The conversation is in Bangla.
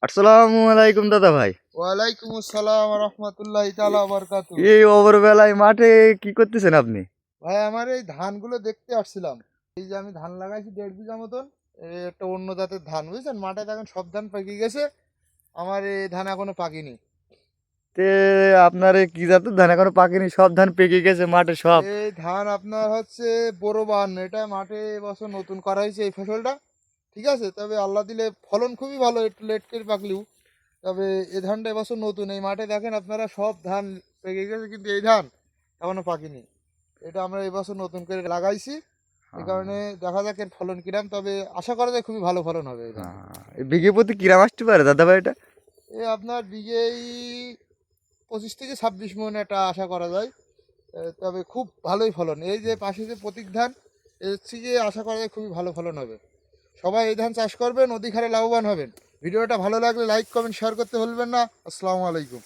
আসসালামু আলাইকুম দাদা ভাই। ওয়ালাইকুম আসসালাম রহমতুল্লাহ তাআলা বারাকাতু। এই ওভারবেলায় মাঠে কি করতেছেন আপনি? ভাই আমার এই ধানগুলো দেখতে আসছিলাম। এই যে আমি ধান লাগাইছি 1.5 বিঘা মতন। একটা অন্য জাতের ধান বুঝছেন, মাঠে দেখেন সব ধান পেকে গেছে, আমার এই ধান এখনো পাকেনি। তে আপনার এই কি জাতের ধান এখনো পাকেনি? সব ধান পেকে গেছে মাঠে সব। এই ধান আপনার হচ্ছে বোরো বাহান, এটা মাঠে এবছর নতুন করা হয়েছে এই ফসলটা। ঠিক আছে, তবে আল্লাহ দিলে ফলন খুবই ভালো, একটু লেট করে পাকলেও। তবে এই ধানটা এবছর নতুন, এই মাঠে দেখেন আপনারা সব ধান পেকে গেছে, কিন্তু এই ধান এখনো পাকেনি। এটা আমরা এবছর নতুন করে লাগাইছি, এই কারণে দেখা যাক এর ফলন কিরাম, তবে আশা করা যায় খুবই ভালো ফলন হবে এই ধানে। এই বিঘে প্রতি কিরাম আসতে পারে দাদা ভাই এটা? এই আপনার বিঘেই 25 থেকে 26 মন এটা আশা করা যায়। তবে খুব ভালোই ফলন, এই যে পাশে যে প্রতীক ধান, এর থেকে আশা করা যায় খুবই ভালো ফলন হবে। সবাই এই ধান চাষ করবেন, অধিক হারে লাভবান হবেন। ভিডিওটা ভালো লাগলে লাইক কমেন্ট শেয়ার করতে ভুলবেন না। আসসালামু আলাইকুম।